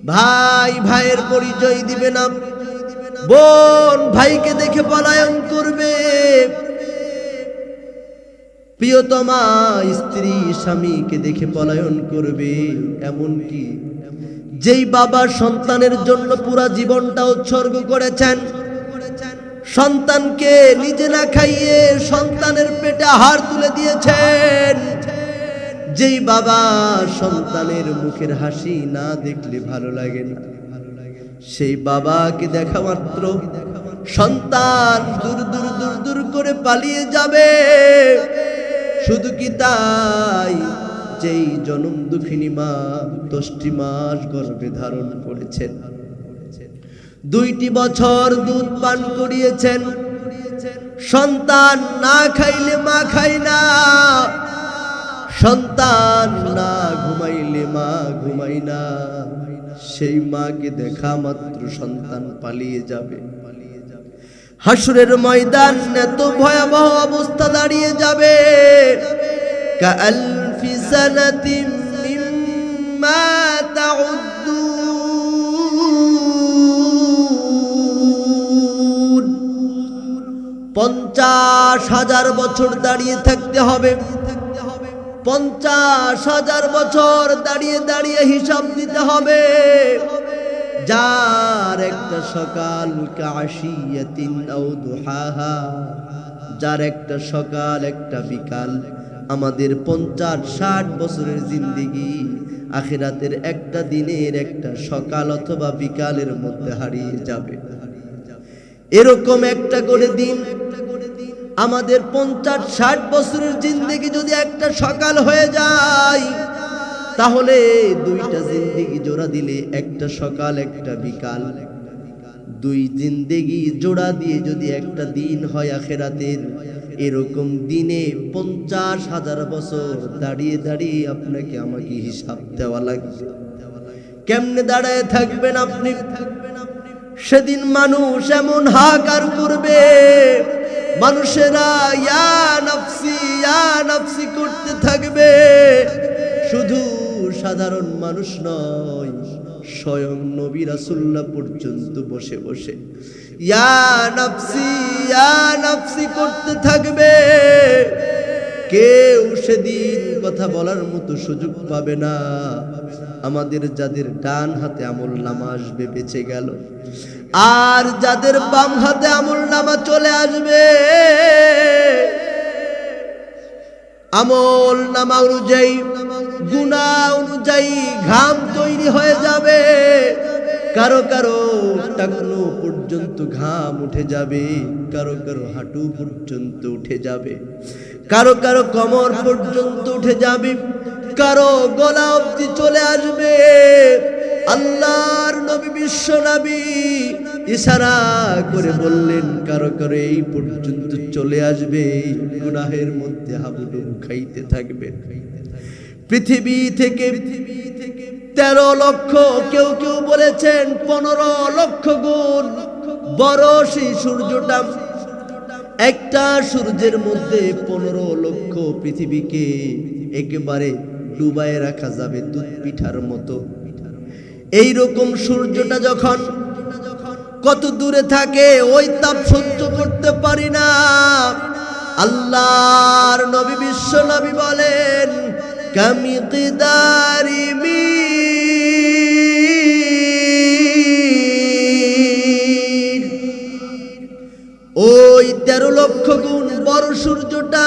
ভাই ভাইয়ের পরিচয় দিবে না, বোন ভাইকে দেখে পলায়ন করবে, প্রিয়তমা স্ত্রী স্বামীকে দেখে পলায়ন করবে। এমনকি যেই বাবা সন্তানের জন্য পুরা জীবনটা উৎসর্গ করেছেন, সন্তানকে নিজে না খাইয়ে সন্তানের পেটে আহার তুলে দিয়েছেন, যেই বাবা সন্তানের মুখের হাসি না দেখলে ভালো লাগে না, সেই বাবাকে দেখা মাত্র সন্তান দূর দূর দূর দূর করে পালিয়ে যাবে। শুধু কি তাই, যেই জনম দুঃখিনী মা 10টি মাস গর্ভে ধারণ করেছেন, 2টি বছর দুধ পান করিয়েছেন, সন্তান না খাইলে মা খায় না, সন্তান না ঘুমাইলে মা ঘুমায় না, সেই মাকে দেখা মাত্র সন্তান পালিয়ে যাবে। হাসরের ময়দান এত ভয়াবহ অবস্থা দাঁড়িয়ে যাবে, কাআলফি সানাতিম মিম্মা তাউদ্দুন, 50,000 বছর দাঁড়িয়ে থাকতে হবে, 50,000 বছর দাঁড়িয়ে দাঁড়িয়ে হিসাব দিতে হবে। যার একটা সকাল কাশিয়াতিন আও দুহাহা, যার একটা সকাল একটা বিকাল, আমাদের 50-60 বছরের জিন্দেগি আখিরাতের একটা দিনের একটা সকাল অথবা বিকালের মধ্যে হারিয়ে যাবে। এরকম একটা করে দিন আমাদের 50-60 বছরের জিন্দেগি যদি একটা সকাল হয়ে যায়, তাহলে 2টা জিন্দেগি জোড়া দিলে একটা সকাল একটা বিকাল, 2 জিন্দেগি জোড়া দিয়ে যদি একটা দিন হয় আখিরাতের, এরকম দিনে 50,000 বছর দাঁড়িয়ে দাঁড়িয়ে আপনাকে আমাকে হিসাব দেওয়া লাগবে। কেমনে দাঁড়ায় থাকবেন আপনি? সেদিন মানুষ এমন হাহাকার করবে, মানুষেরা ইয়া নাফসি করতে থাকবে। শুধু সাধারণ মানুষ নয়, স্বয়ং নবী রাসূলুল্লাহ পর্যন্ত বসে বসে ইয়া নাফসি করতে থাকবে। কেউ সেদিন কথা বলার মতো সুযোগ পাবে না। আমাদের যাদের ডান হাতে আমলনামা আসবে বেঁচে গেল, আর যাদের বাম হাতে আমলনামা চলে আসবে, আমলনামা অনুযায়ী গুনাহ অনুযায়ী ঘাম তৈরি হয়ে যাবে। কারো কারো টাকনো পর্যন্ত ঘাম উঠে যাবে, কারো কারো হাঁটু পর্যন্ত উঠে যাবে, কারো কারো কোমর পর্যন্ত উঠে যাবে, কারো গলা অবধি চলে আসবে। আল্লাহর নবী বিশ্ব নবী ইশারা করে বললেন, কারো কারো এই পর্যন্ত চলে আসবে, গুনাহের মধ্যে হাবুডুবু খাইতে থাকবে। পৃথিবী থেকে 13 লক্ষ, কেউ কেউ বলেছেন 15 লক্ষ গুণ বড় সেই সূর্যটা। একটা সূর্যের মধ্যে 15 লক্ষ পৃথিবীকে একেবারে ডুবায় রাখা যাবে দুধ পিঠার মতো। এইরকম সূর্যটা যখন কত দূরে থাকে, ওই তাপ সহ্য করতে পারি না। আল্লাহর নবী বিশ্ব নবী বলেন, কামিকদারি মিল, ওই 13 লক্ষ গুণ বড় সূর্যটা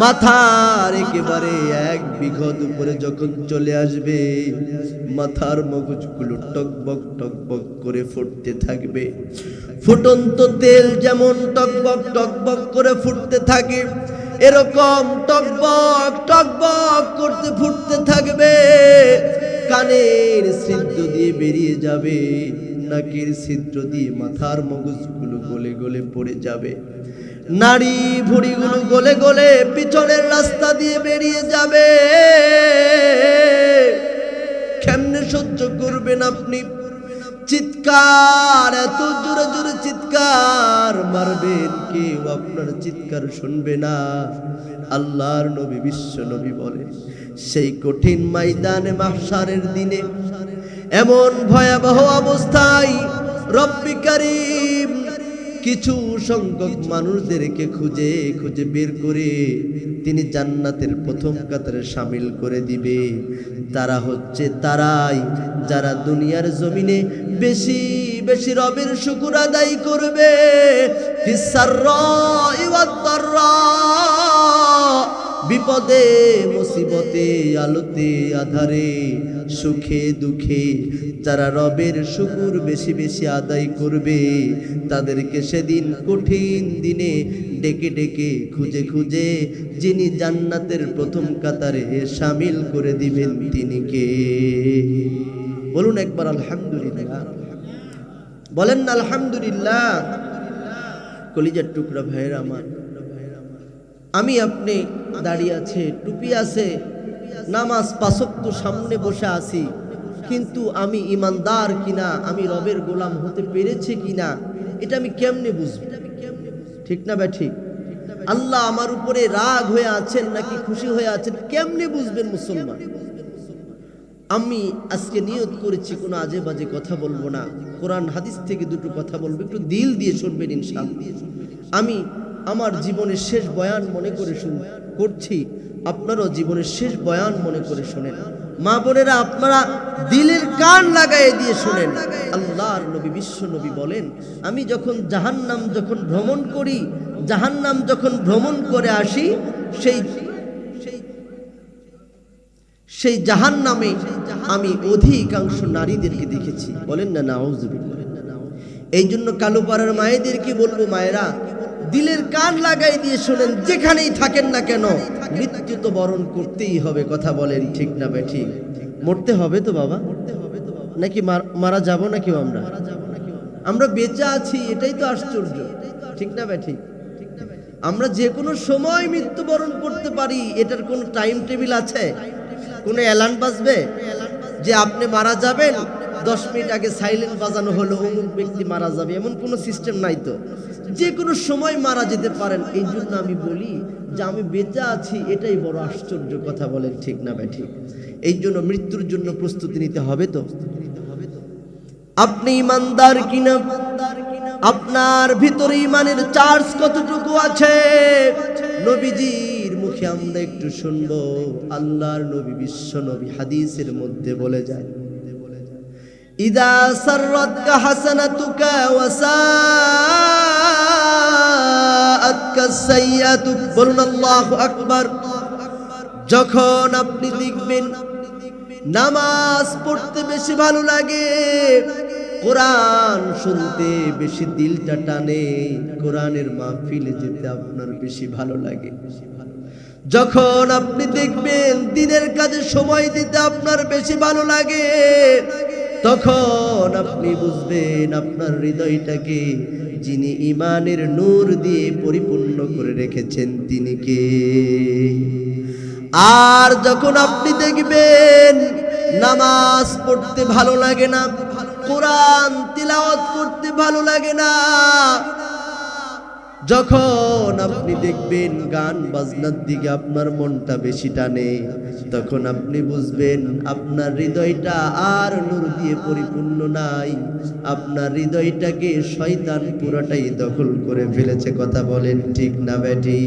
মাথার একেবারে 1 বিঘত উপরে যখন চলে আসবে, মাথার মগজগুলো টকবক টকবক করে ফুটতে থাকবে। ফুটন্ত তেল যেমন টকবক টকবক করে ফুটতে থাকে, এরকম টকবক টকবক করতে ফুটতে থাকবে। কানের ছিদ্র দিয়ে বেরিয়ে যাবে, নাকের ছিদ্র দিয়ে মাথার মগজগুলো গলে গলে পড়ে যাবে, নাড়ি ভুঁড়িগুলো গলে গলে পিছনের রাস্তা দিয়ে বেরিয়ে যাবে। কেমনে সহ্য করবেন আপনি? চিৎকার, এত জোরে জোরে চিৎকার মারবেন, কেউ আপনার চিৎকার শুনবে না। আল্লাহর নবী বিশ্ব নবী বলেন, সেই কঠিন ময়দানে মাহশারের দিনে এমন ভয়াবহ অবস্থায় রব্বি কারীম কিছু সংখ্যক মানুষদেরকে খুঁজে খুঁজে বের করে তিনি জান্নাতের প্রথম কাতারে শামিল করে দিবে। তারা হচ্ছে তারাই যারা দুনিয়ার জমিনে বেশি বেশি রবের শুকর আদায় করবে, ফিসসাররাই ওয়াদ-দাররা, বিপদে মুসিবতে আলোতে আধারে সুখে দুঃখে যারা রবের শুকর বেশি বেশি আদায় করবে তাদেরকে সেদিন কঠিন দিনে ডেকে ডেকে খুঁজে খুঁজে যিনি জান্নাতের প্রথম কাতারে শামিল করে দিবেন তিনি কে? বলুন একবার আলহামদুলিল্লাহ, বলেন না আলহামদুলিল্লাহ। কলিজার টুকরা ভাইয়ের আমার, আমি আপনি দাঁড়িয়ে আছে, টুপি আছে, নামাজ পাঁচ ওয়াক্ত সামনে বসে আছি, কিন্তু আমি ইমানদার কিনা, আমি রবের গোলাম হতে পেরেছি কিনা, এটা আমি কেমনে বুঝবো? ঠিক না ভাই? ঠিক। আল্লাহ আমার উপরে রাগ হয়ে আছেন নাকি খুশি হয়ে আছেন, কেমনে বুঝবেন মুসলমান? আমি আজকে নিয়ত করেছি কোনো আজে বাজে কথা বলবো না, কোরআন হাদিস থেকে দুটো কথা বলবো, একটু দিল দিয়ে শুনবেন ইনশাআল্লাহ। আমি আমার জীবনের শেষ বয়ান মনে করে করছি, আপনারাও জীবনের শেষ বয়ান মনে করে শোনেন। মা বোনেরা, আপনারা দিলের কান লাগাই দিয়ে শোনেন। আল্লাহর নবী, বিশ্ব নবী বলেন, আমি যখন জাহান্নাম যখন ভ্রমণ করি, জাহান্নাম যখন ভ্রমণ করে আসি, সেই জাহান্নামে আমি অধিকাংশ নারীদেরকে দেখেছি। বলেন না নাউজুবিল্লাহ। এই জন্য কালুপাড়ার মায়েদেরকে বলবো, মায়েরা দিলের কান লাগাই দিয়ে শোনেন, যেখানেই থাকেন না কেন মৃত্যু তো বরণ করতেই হবে। কথা বলেন ঠিক না ভাই? ঠিক। মরতে হবে তো বাবা, নাকি মারা যাব নাকি? আমরা বেঁচে আছি, এটাই তো আশ্চর্য। ঠিক না ভাই? ঠিক। আমরা যে কোনো সময় মৃত্যুবরণ করতে পারি, এটার কোনো টাইম টেবিল আছে? কোনো অ্যালার্ম বাজবে যে আপনি মারা যাবেন, 10 মিনিট আগে সাইলেন্ট বাজানো হলো অমুক ব্যক্তি মারা যাবে, এমন কোনো সিস্টেম নাই তো। যে কোনো সময় মারা যেতে পারেন। এই জন্য আমি বলি যে আমি বেঁচে আছি, এটাই বড় আশ্চর্য। কথা বলেন ঠিক না ভাই? ঠিক। এই জন্য মৃত্যুর জন্য প্রস্তুতি নিতে হবে তো। আপনি ইমানদার কিনা, আপনার ভিতরে ইমানের চার্জ কতটুকু আছে, নবীজির মুখে আমরা একটু শুনবো। আল্লাহর নবী, বিশ্ব নবী হাদিসের মধ্যে বলে যায়, ইদা সাররাতকা হাসানাতুকা ওয়া সাআতকা সাইয়্যাতুক। বলুন আল্লাহু আকবার। যখন আপনি দেখবেন নামাজ পড়তে বেশি ভালো লাগে, কোরআন শুনতে বেশি দিলটা টানে, কোরআনের মাহফিলে যেতে আপনার বেশি ভালো লাগে, যখন আপনি দেখবেন দিনের কাজে সময় দিতে আপনার বেশি ভালো লাগে, তখন আপনি বুঝবেন আপনার হৃদয়টাকে যিনি ইমানের নূর দিয়ে পরিপূর্ণ করে রেখেছেন তিনি কে। আর যখন আপনি দেখবেন নামাজ পড়তে ভালো লাগে না, কোরআন তিলাওয়াত করতে ভালো লাগে না, যখন আপনি দেখবেন গান বাজনার দিকে আপনার মনটা বেশি টানে, তখন আপনি বুঝবেন আপনার হৃদয়টা আর নূর দিয়ে পরিপূর্ণ নাই, আপনার হৃদয়টাকে শয়তান পুরোটাই দখল করে ফেলেছে। কথা বলেন ঠিক না বেটি?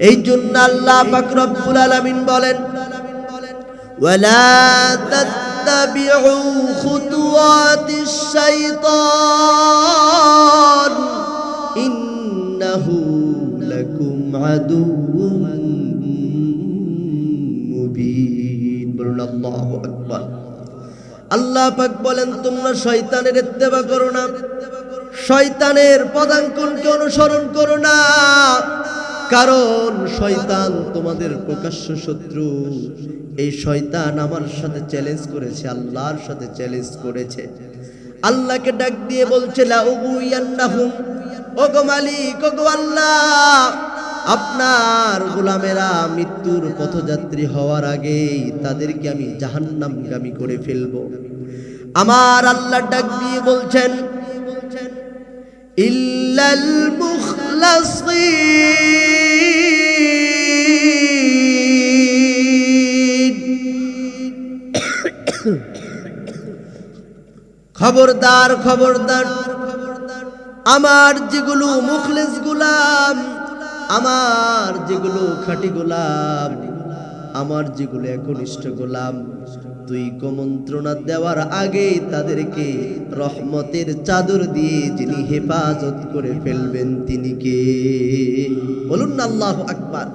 এই জন্য আল্লাহ পাক রব্বুল আলামিন বলেন, ওয়ালা তাত্তাবিউ খুতুওয়াতিশ শাইতান ইন্নাহু লাকুম আদুউম মুবিন। বলুন আল্লাহু আকবার। আল্লাহ পাক বলেন, তোমরা শয়তানের ইত্তেবা করো না, শয়তানের পদাঙ্কনকে অনুসরণ করো না, কারণ শয়তান তোমাদের প্রকাশ্য শত্রু। এই শয়তান আমার সাথে চ্যালেঞ্জ করেছে, আল্লাহর সাথে চ্যালেঞ্জ করেছে। আল্লাহকে ডাক দিয়ে বলছে, লা উগুইয়ান্নাহুম, ওগো মালিক, ওগো আল্লাহ, আপনার গোলামেরা মৃত্যুর পথযাত্রী হওয়ার আগেই তাদেরকে আমি জাহান্নামগামী করে ফেলবো। আমার আল্লাহ ডাক দিয়ে বলছেন, ইল্লাল মুখলাসিন, খবরদার খবরদার, আমার যেগুলো মুখলেস গোলাম, আমার যেগুলো খাঁটি গোলাম, আমার যেগুলো একনিষ্ঠ গোলাম, তুই কুমন্ত্রণা দেওয়ার আগে তাদেরকে রহমতের চাদর দিয়ে যিনি হেফাজত করে ফেলবেন তিনি কে? বলুন না আল্লাহু আকবার।